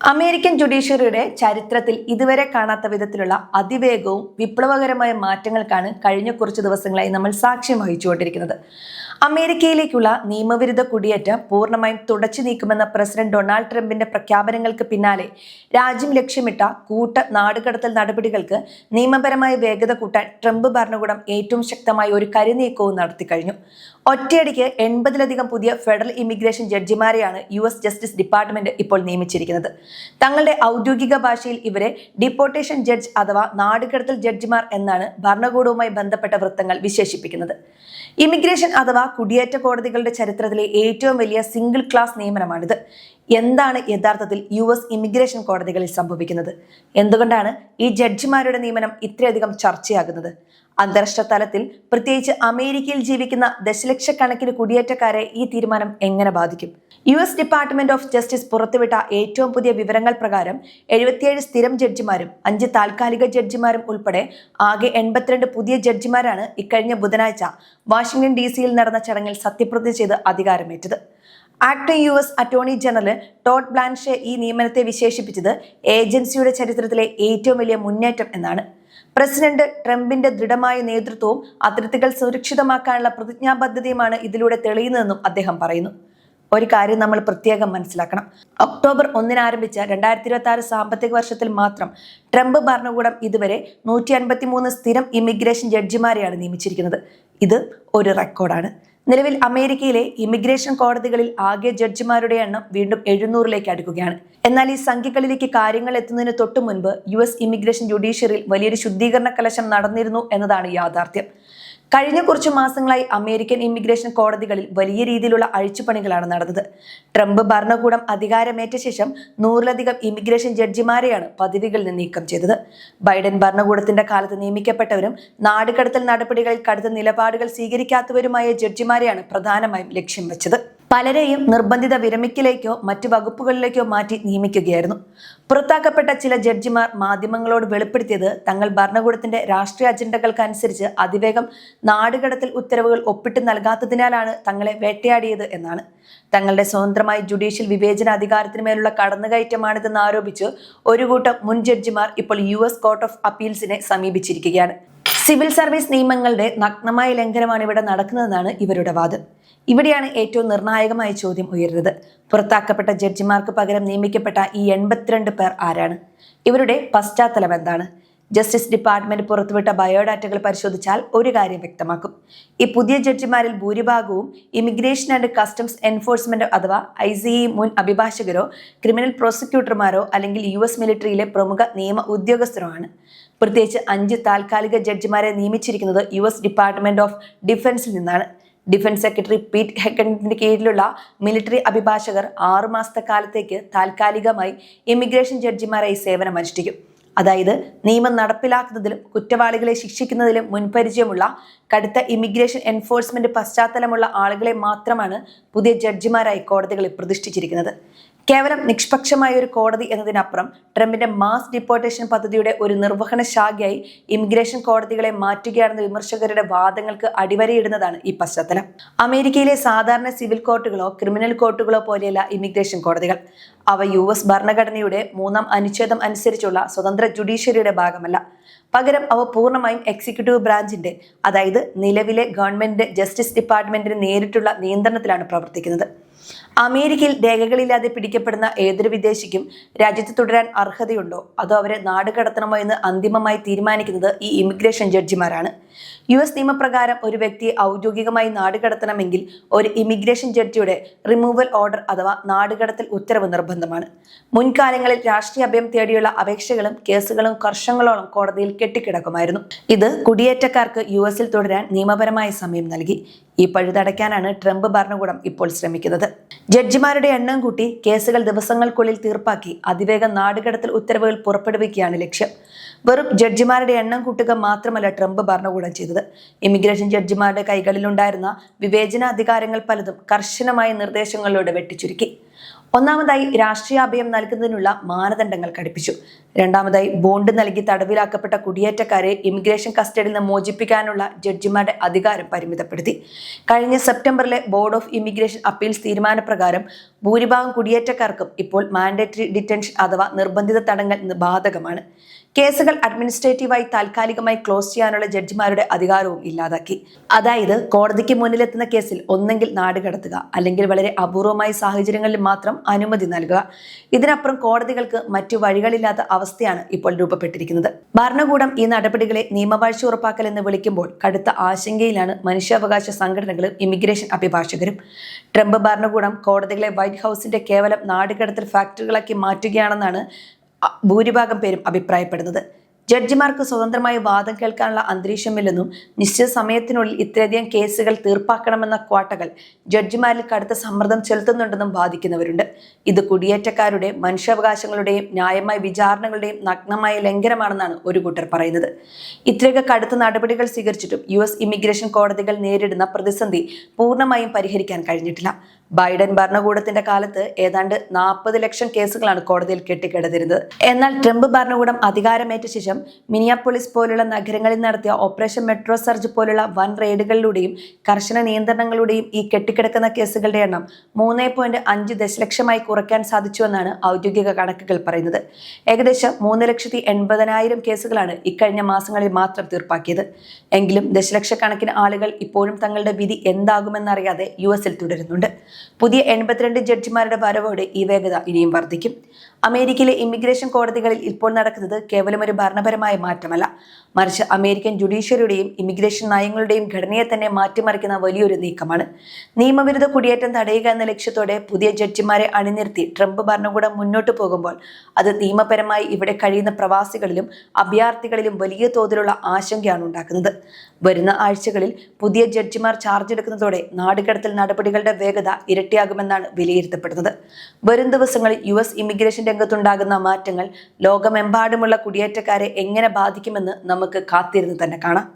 American ജുഡീഷ്യറിയുടെ ചരിത്രത്തിൽ ഇതുവരെ കാണാത്ത വിധത്തിലുള്ള അതിവേഗവും വിപ്ലവകരമായ മാറ്റങ്ങൾക്കാണ് കഴിഞ്ഞ കുറച്ച് ദിവസങ്ങളായി നമ്മൾ സാക്ഷ്യം വഹിച്ചുകൊണ്ടിരിക്കുന്നത്. അമേരിക്കയിലേക്കുള്ള നിയമവിരുദ്ധ കുടിയേറ്റം പൂർണ്ണമായും തുടച്ചു നീക്കുമെന്ന പ്രസിഡന്റ് ഡൊണാൾഡ് ട്രംപിന്റെ പ്രഖ്യാപനങ്ങൾക്ക് പിന്നാലെ രാജ്യം ലക്ഷ്യമിട്ട നാടുകടത്തൽ നടപടികൾക്ക് നിയമപരമായ വേഗത കൂട്ടാൻ ട്രംപ് ഭരണകൂടം ഏറ്റവും ശക്തമായ ഒരു കരുനീക്കവും നടത്തിക്കഴിഞ്ഞു. ഒറ്റയടിക്ക് 80-ലധികം പുതിയ ഫെഡറൽ ഇമിഗ്രേഷൻ ജഡ്ജിമാരെയാണ് US ജസ്റ്റിസ് ഡിപ്പാർട്ട്മെന്റ് ഇപ്പോൾ നിയമിച്ചിരിക്കുന്നത്. തങ്ങളുടെ ഔദ്യോഗിക ഭാഷയിൽ ഇവരെ ഡിപ്പോർട്ടേഷൻ ജഡ്ജ് അഥവാ നാടുകടത്തൽ ജഡ്ജിമാർ എന്നാണ് ഭരണകൂടവുമായി ബന്ധപ്പെട്ട വൃത്തങ്ങൾ വിശേഷിപ്പിക്കുന്നത്. ഇമിഗ്രേഷൻ അഥവാ കുടിയേറ്റ കോടതികളുടെ ചരിത്രത്തിലെ ഏറ്റവും വലിയ സിംഗിൾ ക്ലാസ് നിയമനമാണിത്. എന്താണ് യഥാർത്ഥത്തിൽ US ഇമിഗ്രേഷൻ കോടതികളിൽ സംഭവിക്കുന്നത്? എന്തുകൊണ്ടാണ് ഈ ജഡ്ജിമാരുടെ നിയമനം ഇത്രയധികം ചർച്ചയാകുന്നത്? അന്താരാഷ്ട്ര തലത്തിൽ പ്രത്യേകിച്ച് അമേരിക്കയിൽ ജീവിക്കുന്ന ദശലക്ഷക്കണക്കിന് കുടിയേറ്റക്കാരെ ഈ തീരുമാനം എങ്ങനെ ബാധിക്കും? US ഡിപ്പാർട്ട്മെന്റ് ഓഫ് ജസ്റ്റിസ് പുറത്തുവിട്ട ഏറ്റവും പുതിയ വിവരങ്ങൾ പ്രകാരം 77 സ്ഥിരം ജഡ്ജിമാരും 5 താൽക്കാലിക ജഡ്ജിമാരും ഉൾപ്പെടെ ആകെ 82 പുതിയ ജഡ്ജിമാരാണ് ഇക്കഴിഞ്ഞ ബുധനാഴ്ച വാഷിംഗ്ടൺ DC-യിൽ നടന്ന ചടങ്ങിൽ സത്യപ്രതിജ്ഞ ചെയ്ത് അധികാരമേറ്റത്. Acting US attorney general Todd Blanche ഈ നിയമനത്തെ വിശേഷിപ്പിച്ചത് ഏജൻസിയുടെ ചരിത്രത്തിലെ ഏറ്റവും വലിയ മുന്നേറ്റം എന്നാണ്. പ്രസിഡന്റ് ട്രംപിന്റെ ദൃഢമായ നേതൃത്വവും അതിർത്തികൾ സുരക്ഷിതമാക്കാനുള്ള പ്രതിജ്ഞാബദ്ധതയുമാണ് ഇതിലൂടെ തെളിയുന്നതെന്നും അദ്ദേഹം പറയുന്നു. ഒരു കാര്യം നമ്മൾ പ്രത്യേകം മനസ്സിലാക്കണം. ഒക്ടോബർ 1 ആരംഭിച്ച 2026 സാമ്പത്തിക വർഷത്തിൽ മാത്രം ട്രംപ് ഭരണകൂടം ഇതുവരെ 153 സ്ഥിരം ഇമിഗ്രേഷൻ ജഡ്ജിമാരെയാണ് നിയമിച്ചിരിക്കുന്നത്. ഇത് ഒരു റെക്കോർഡാണ്. നിലവിൽ അമേരിക്കയിലെ ഇമിഗ്രേഷൻ കോടതികളിൽ ആകെ ജഡ്ജിമാരുടെ എണ്ണം വീണ്ടും 700-ലേക്ക് അടുക്കുകയാണ്. എന്നാൽ ഈ സംഖ്യകളിലേക്ക് കാര്യങ്ങൾ എത്തുന്നതിന് തൊട്ടു മുൻപ് US ഇമിഗ്രേഷൻ ജുഡീഷ്യറിയിൽ വലിയൊരു ശുദ്ധീകരണ കലശം നടന്നിരുന്നു എന്നതാണ് യാഥാർത്ഥ്യം. കഴിഞ്ഞ കുറച്ചു മാസങ്ങളായി അമേരിക്കൻ ഇമിഗ്രേഷൻ കോടതികളിൽ വലിയ രീതിയിലുള്ള അഴിച്ചുപണികളാണ് നടന്നത്. ട്രംപ് ഭരണകൂടം അധികാരമേറ്റ ശേഷം 100-ലധികം ഇമിഗ്രേഷൻ ജഡ്ജിമാരെയാണ് പദവികളിൽ നിന്ന് നീക്കം ചെയ്തത്. ബൈഡൻ ഭരണകൂടത്തിന്റെ കാലത്ത് നിയമിക്കപ്പെട്ടവരും നാടുകടത്തൽ നടപടികളിൽ കടുത്ത നിലപാടുകൾ സ്വീകരിക്കാത്തവരുമായ ജഡ്ജിമാരെയാണ് പ്രധാനമായും ലക്ഷ്യം വെച്ചത്. പലരെയും നിർബന്ധിത വിരമിക്കലേക്കോ മറ്റു വകുപ്പുകളിലേക്കോ മാറ്റി നിയമിക്കുകയായിരുന്നു. പുറത്താക്കപ്പെട്ട ചില ജഡ്ജിമാർ മാധ്യമങ്ങളോട് വെളിപ്പെടുത്തിയത് തങ്ങൾ ഭരണകൂടത്തിന്റെ രാഷ്ട്രീയ അജണ്ടകൾക്കനുസരിച്ച് അതിവേഗം നാടുകടത്തൽ ഉത്തരവുകൾ ഒപ്പിട്ട് നൽകാത്തതിനാലാണ് തങ്ങളെ വേട്ടയാടിയത് എന്നാണ്. തങ്ങളുടെ സ്വതന്ത്രമായ ജുഡീഷ്യൽ വിവേചന അധികാരത്തിനുമേലുള്ള കടന്നുകയറ്റമാണിതെന്ന് ആരോപിച്ച് ഒരു കൂട്ടം മുൻ ജഡ്ജിമാർ ഇപ്പോൾ US കോർട്ട് ഓഫ് അപ്പീൽസിനെ സമീപിച്ചിരിക്കുകയാണ്. സിവിൽ സർവീസ് നിയമങ്ങളുടെ നഗ്നമായ ലംഘനമാണ് ഇവിടെ നടക്കുന്നതെന്നാണ് ഇവരുടെ വാദം. ഇവിടെയാണ് ഏറ്റവും നിർണായകമായ ചോദ്യം ഉയരുന്നത്. പുറത്താക്കപ്പെട്ട ജഡ്ജിമാർക്ക് പകരം നിയമിക്കപ്പെട്ട ഈ 82 പേർ ആരാണ്? ഇവരുടെ പശ്ചാത്തലം എന്താണ്? ജസ്റ്റിസ് ഡിപ്പാർട്ട്മെന്റ് പുറത്തുവിട്ട ബയോഡാറ്റകൾ പരിശോധിച്ചാൽ ഒരു കാര്യം വ്യക്തമാക്കും. ഈ പുതിയ ജഡ്ജിമാരിൽ ഭൂരിഭാഗവും ഇമിഗ്രേഷൻ ആൻഡ് കസ്റ്റംസ് എൻഫോഴ്സ്മെന്റ് അഥവാ ICE മുൻ അഭിഭാഷകരോ ക്രിമിനൽ പ്രോസിക്യൂട്ടർമാരോ അല്ലെങ്കിൽ US മിലിറ്ററിയിലെ പ്രമുഖ നിയമ ഉദ്യോഗസ്ഥരോ ആണ്. പ്രത്യേകിച്ച് 5 താൽക്കാലിക ജഡ്ജിമാരെ നിയമിച്ചിരിക്കുന്നത് US ഡിപ്പാർട്ട്മെന്റ് ഓഫ് ഡിഫൻസിൽ നിന്നാണ്. ഡിഫൻസ് സെക്രട്ടറി പീറ്റ് ഹെഗന്റെ കീഴിലുള്ള മിലിറ്ററി അഭിഭാഷകർ 6 മാസത്തെ കാലത്തേക്ക് താൽക്കാലികമായി ഇമിഗ്രേഷൻ ജഡ്ജിമാരായി സേവനമനുഷ്ഠിക്കും. അതായത് നിയമം നടപ്പിലാക്കുന്നതിലും കുറ്റവാളികളെ ശിക്ഷിക്കുന്നതിലും മുൻപരിചയമുള്ള കടുത്ത ഇമിഗ്രേഷൻ എൻഫോഴ്സ്മെന്റ് പശ്ചാത്തലമുള്ള ആളുകളെ മാത്രമാണ് പുതിയ ജഡ്ജിമാരായി കോടതികളിൽ പ്രതിഷ്ഠിച്ചിരിക്കുന്നത്. കേവലം നിഷ്പക്ഷമായ ഒരു കോടതി എന്നതിനപ്പുറം ട്രംപിന്റെ മാസ് ഡിപ്പോർട്ടേഷൻ പദ്ധതിയുടെ ഒരു നിർവഹണ ശാഖയായി ഇമിഗ്രേഷൻ കോടതികളെ മാറ്റുകയാണെന്ന വിമർശകരുടെ വാദങ്ങൾക്ക് അടിവരയിടുന്നതാണ് ഈ പശ്ചാത്തലം. അമേരിക്കയിലെ സാധാരണ സിവിൽ കോർട്ടുകളോ ക്രിമിനൽ കോർട്ടുകളോ പോലെയല്ല ഇമിഗ്രേഷൻ കോടതികൾ. അവ US ഭരണഘടനയുടെ 3-ാം അനുച്ഛേദം അനുസരിച്ചുള്ള സ്വതന്ത്ര ജുഡീഷ്യറിയുടെ ഭാഗമല്ല. പകരം അവ പൂർണ്ണമായും എക്സിക്യൂട്ടീവ് ബ്രാഞ്ചിന്റെ, അതായത് നിലവിലെ ഗവൺമെന്റിന്റെ ജസ്റ്റിസ് ഡിപ്പാർട്ട്മെന്റിന് നേരിട്ടുള്ള നിയന്ത്രണത്തിലാണ് പ്രവർത്തിക്കുന്നത്. അമേരിക്കയിൽ രേഖകളില്ലാതെ പിടിക്കപ്പെടുന്ന ഏതൊരു വിദേശിക്കും രാജ്യത്ത് തുടരാൻ അർഹതയുണ്ടോ അതോ അവരെ നാടുകടത്തണമോ എന്ന് അന്തിമമായി തീരുമാനിക്കുന്നത് ഈ ഇമിഗ്രേഷൻ ജഡ്ജിമാരാണ്. US നിയമപ്രകാരം ഒരു വ്യക്തിയെ ഔദ്യോഗികമായി നാടുകടത്തണമെങ്കിൽ ഒരു ഇമിഗ്രേഷൻ ജഡ്ജിയുടെ റിമൂവൽ ഓർഡർ അഥവാ നാടുകടത്തൽ ഉത്തരവ് നിർബന്ധമാണ്. മുൻകാലങ്ങളിൽ രാഷ്ട്രീയ അഭയം തേടിയുള്ള അപേക്ഷകളും കേസുകളും വർഷങ്ങളോളം കോടതിയിൽ കെട്ടിക്കിടക്കുമായിരുന്നു. ഇത് കുടിയേറ്റക്കാർക്ക് US-ൽ തുടരാൻ നിയമപരമായ സമയം നൽകി. ഈ പഴുതടയ്ക്കാനാണ് ട്രംപ് ഭരണകൂടം ഇപ്പോൾ ശ്രമിക്കുന്നത്. ജഡ്ജിമാരുടെ എണ്ണം കൂട്ടി കേസുകൾ ദിവസങ്ങൾക്കുള്ളിൽ തീർപ്പാക്കി അതിവേഗം നാടുകടത്തൽ ഉത്തരവുകൾ പുറപ്പെടുവിക്കുകയാണ് ലക്ഷ്യം. വെറും ജഡ്ജിമാരുടെ എണ്ണം കൂട്ടുക മാത്രമല്ല ട്രംപ് ഭരണകൂടം ചെയ്തത്. ഇമിഗ്രേഷൻ ജഡ്ജിമാരുടെ കൈകളിലുണ്ടായിരുന്ന വിവേചന അധികാരങ്ങൾ പലതും കർശനമായ നിർദ്ദേശങ്ങളിലൂടെ വെട്ടിച്ചുരുക്കി. ഒന്നാമതായി രാഷ്ട്രീയാഭയം നൽകുന്നതിനുള്ള മാനദണ്ഡങ്ങൾ കടുപ്പിച്ചു. രണ്ടാമതായി ബോണ്ട് നൽകി തടവിലാക്കപ്പെട്ട കുടിയേറ്റക്കാരെ ഇമിഗ്രേഷൻ കസ്റ്റഡിയിൽ നിന്ന് മോചിപ്പിക്കാനുള്ള ജഡ്ജിമാരുടെ അധികാരം പരിമിതപ്പെടുത്തി. കഴിഞ്ഞ സെപ്റ്റംബറിലെ ബോർഡ് ഓഫ് ഇമിഗ്രേഷൻ അപ്പീൽസ് തീരുമാനപ്രകാരം ഭൂരിഭാഗം കുടിയേറ്റക്കാർക്കും ഇപ്പോൾ മാൻഡേറ്ററി ഡിറ്റൻഷൻ അഥവാ നിർബന്ധിത തടങ്കൽ ബാധകമാണ്. കേസുകൾ അഡ്മിനിസ്ട്രേറ്റീവായി താൽക്കാലികമായി ക്ലോസ് ചെയ്യാനുള്ള ജഡ്ജിമാരുടെ അധികാരവും ഇല്ലാതാക്കി. അതായത് കോടതിക്ക് മുന്നിലെത്തുന്ന കേസിൽ ഒന്നെങ്കിൽ നാടുകടത്തുക, അല്ലെങ്കിൽ വളരെ അപൂർവമായ സാഹചര്യങ്ങളിൽ മാത്രം അനുമതി നൽകുക. ഇതിനപ്പുറം കോടതികൾക്ക് മറ്റു വഴികളില്ലാത്ത അവസ്ഥയാണ് ഇപ്പോൾ രൂപപ്പെട്ടിരിക്കുന്നത്. ഭരണകൂടം ഈ നടപടികളെ നിയമവാഴ്ച ഉറപ്പാക്കൽ എന്ന് വിളിക്കുമ്പോൾ കടുത്ത ആശങ്കയിലാണ് മനുഷ്യാവകാശ സംഘടനകളും ഇമിഗ്രേഷൻ അഭിഭാഷകരും. ട്രംപ് ഭരണകൂടം കോടതികളെ വൈറ്റ് ഹൗസിന്റെ കേവലം നാടുകടത്തൽ ഫാക്ടറികളാക്കി മാറ്റുകയാണെന്നാണ് ഭൂരിഭാഗം പേരും അഭിപ്രായപ്പെടുന്നത്. ജഡ്ജിമാർക്ക് സ്വതന്ത്രമായി വാദം കേൾക്കാനുള്ള അന്തരീക്ഷമില്ലെന്നും നിശ്ചിത സമയത്തിനുള്ളിൽ ഇത്രയധികം കേസുകൾ തീർപ്പാക്കണമെന്ന ക്വാട്ടകൾ ജഡ്ജിമാരിൽ കടുത്ത സമ്മർദ്ദം ചെലുത്തുന്നുണ്ടെന്നും വാദിക്കുന്നവരുണ്ട്. ഇത് കുടിയേറ്റക്കാരുടെ മനുഷ്യാവകാശങ്ങളുടെയും ന്യായമായ വിചാരണകളുടെയും നഗ്നമായ ലംഘനമാണെന്നാണ് ഒരു കൂട്ടർ പറയുന്നത്. ഇത്രയൊക്കെ കടുത്ത നടപടികൾ സ്വീകരിച്ചിട്ടും US ഇമിഗ്രേഷൻ കോടതികൾ നേരിടുന്ന പ്രതിസന്ധി പൂർണ്ണമായും പരിഹരിക്കാൻ കഴിഞ്ഞിട്ടില്ല. ബൈഡൻ ഭരണകൂടത്തിന്റെ കാലത്ത് ഏതാണ്ട് 40 ലക്ഷം കേസുകളാണ് കോടതിയിൽ കെട്ടിക്കിടന്നിരുന്നത്. എന്നാൽ ട്രംപ് ഭരണകൂടം അധികാരമേറ്റ ശേഷം മിനിയാപോളിസ് പോലുള്ള നഗരങ്ങളിൽ നടത്തിയ ഓപ്പറേഷൻ മെട്രോ സർജ് പോലുള്ള വൻ റെയ്ഡുകളിലൂടെയും കർശന നിയന്ത്രണങ്ങളിലൂടെയും ഈ കെട്ടിക്കിടക്കുന്ന കേസുകളുടെ എണ്ണം 3.5 ദശലക്ഷമായി കുറയ്ക്കാൻ സാധിച്ചുവെന്നാണ് ഔദ്യോഗിക കണക്കുകൾ പറയുന്നത്. ഏകദേശം 3,80,000 കേസുകളാണ് ഇക്കഴിഞ്ഞ മാസങ്ങളിൽ മാത്രം തീർപ്പാക്കിയത്. എങ്കിലും ദശലക്ഷക്കണക്കിന് ആളുകൾ ഇപ്പോഴും തങ്ങളുടെ വിധി എന്താകുമെന്നറിയാതെ US-ൽ തുടരുന്നുണ്ട്. പുതിയ 82 ജഡ്ജിമാരുടെ വരവോടെ ഈ വേഗത ഇനിയും വർദ്ധിക്കും. അമേരിക്കയിലെ ഇമിഗ്രേഷൻ കോടതികളിൽ ഇപ്പോൾ നടക്കുന്നത് കേവലം ഒരു ഭരണപരമായ മാറ്റമല്ല, മറിച്ച് അമേരിക്കൻ ജുഡീഷ്യറിയുടെയും ഇമിഗ്രേഷൻ നയങ്ങളുടെയും ഘടനയെ തന്നെ മാറ്റിമറിക്കുന്ന വലിയൊരു നീക്കമാണ്. നിയമവിരുദ്ധ കുടിയേറ്റം തടയുക എന്ന ലക്ഷ്യത്തോടെ പുതിയ ജഡ്ജിമാരെ അണിനിർത്തി ട്രംപ് ഭരണകൂടം മുന്നോട്ട് പോകുമ്പോൾ അത് നിയമപരമായി ഇവിടെ കഴിയുന്ന പ്രവാസികളിലും അഭയാർത്ഥികളിലും വലിയ തോതിലുള്ള ആശങ്കയാണ് ഉണ്ടാക്കുന്നത്. വരുന്ന ആഴ്ചകളിൽ പുതിയ ജഡ്ജിമാർ ചാർജ് എടുക്കുന്നതോടെ നാടുകടത്തൽ നടപടികളുടെ വേഗത ഇരട്ടിയാകുമെന്നാണ് വിലയിരുത്തപ്പെടുന്നത്. വരും ദിവസങ്ങളിൽ US ഇമിഗ്രേഷൻ രംഗത്തുണ്ടാകുന്ന മാറ്റങ്ങൾ ലോകമെമ്പാടുമുള്ള കുടിയേറ്റക്കാരെ എങ്ങനെ ബാധിക്കുമെന്ന് നമുക്ക് കാത്തിരുന്ന് തന്നെ കാണാം.